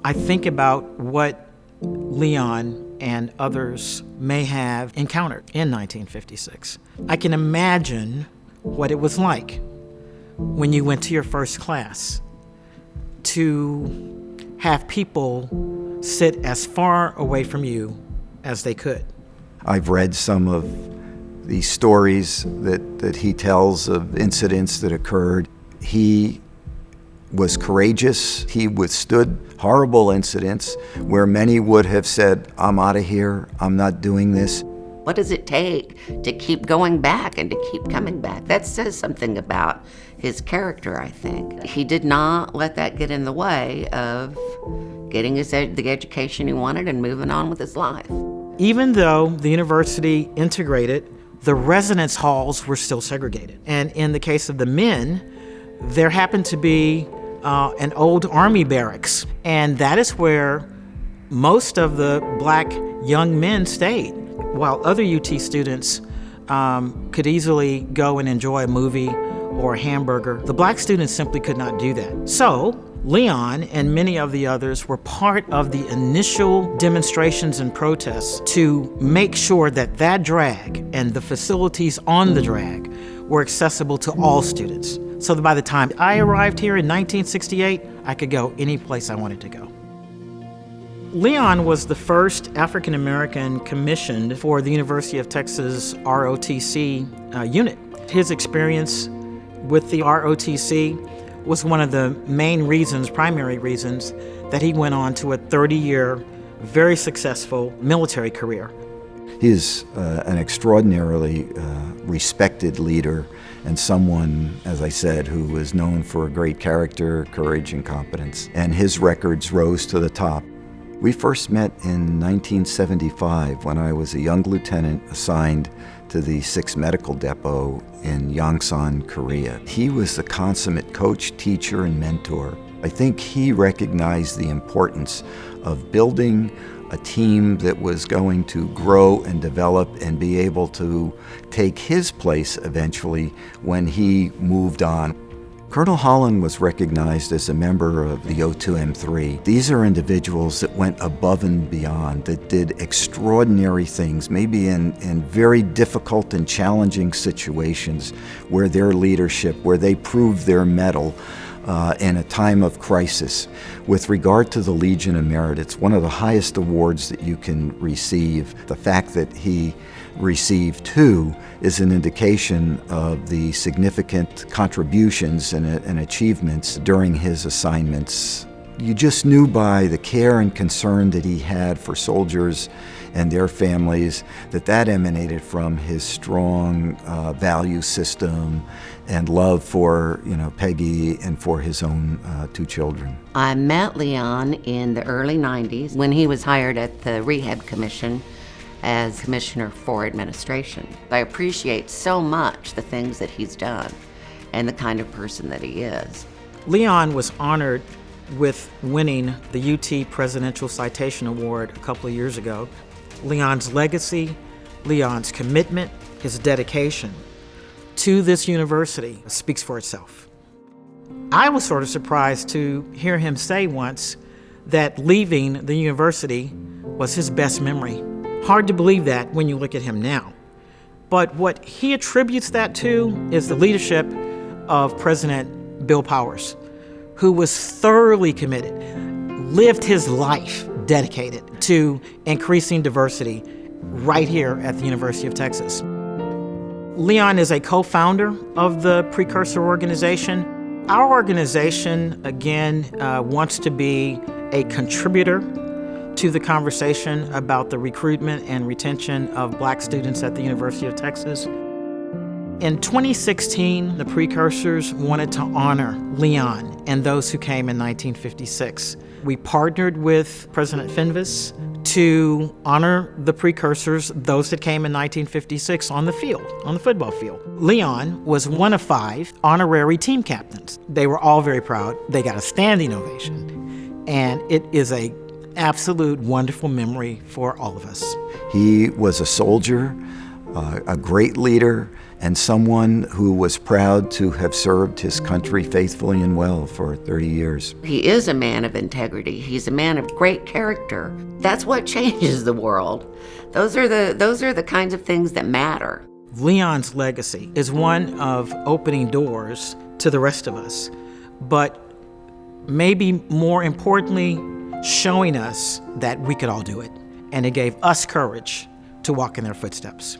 I think about what Leon and others may have encountered in 1956. I can imagine what it was like when you went to your first class to have people sit as far away from you as they could. I've read some of the stories that he tells of incidents that occurred. He was courageous. He withstood horrible incidents where many would have said, I'm out of here, I'm not doing this. What does it take to keep going back and to keep coming back? That says something about his character, I think. He did not let that get in the way of getting the education he wanted and moving on with his life. Even though the university integrated, the residence halls were still segregated. And in the case of the men, there happened to be an old army barracks, and that is where most of the black young men stayed, while other UT students could easily go and enjoy a movie or a hamburger. The black students simply could not do that. So Leon and many of the others were part of the initial demonstrations and protests to make sure that that drag and the facilities on the drag were accessible to all students. So that by the time I arrived here in 1968, I could go any place I wanted to go. Leon was the first African American commissioned for the University of Texas ROTC unit. His experience with the ROTC was one of the main reasons, primary reasons, that he went on to a 30-year, very successful military career. He is an extraordinarily respected leader and someone, as I said, who was known for great character, courage, and competence. And his records rose to the top. We first met in 1975 when I was a young lieutenant assigned to the 6th Medical Depot in Yongsan, Korea. He was the consummate coach, teacher, and mentor. I think he recognized the importance of building a team that was going to grow and develop and be able to take his place eventually when he moved on. Colonel Holland was recognized as a member of the O2M3. These are individuals that went above and beyond, that did extraordinary things, maybe in very difficult and challenging situations where their leadership, where they proved their mettle in a time of crisis. With regard to the Legion of Merit, it's one of the highest awards that you can receive. The fact that he received 2 is an indication of the significant contributions and achievements during his assignments. You just knew by the care and concern that he had for soldiers and their families that emanated from his strong value system and love for, Peggy and for his own 2 children. I met Leon in the early 90s when he was hired at the Rehab Commission as Commissioner for Administration. I appreciate so much the things that he's done and the kind of person that he is. Leon was honored with winning the UT Presidential Citation Award a couple of years ago. Leon's legacy, Leon's commitment, his dedication to this university speaks for itself. I was sort of surprised to hear him say once that leaving the university was his best memory. Hard to believe that when you look at him now. But what he attributes that to is the leadership of President Bill Powers, who was thoroughly committed, lived his life dedicated to increasing diversity right here at the University of Texas. Leon is a co-founder of the Precursor organization. Our organization, again, wants to be a contributor to the conversation about the recruitment and retention of black students at the University of Texas. In 2016, the Precursors wanted to honor Leon and those who came in 1956. We partnered with President Fenves to honor the Precursors, those that came in 1956 on the field, on the football field. Leon was one of 5 honorary team captains. They were all very proud. They got a standing ovation. And it is a absolute wonderful memory for all of us. He was a soldier, a great leader, and someone who was proud to have served his country faithfully and well for 30 years. He is a man of integrity. He's a man of great character. That's what changes the world. Those are the kinds of things that matter. Leon's legacy is one of opening doors to the rest of us, but maybe more importantly, showing us that we could all do it. And it gave us courage to walk in their footsteps.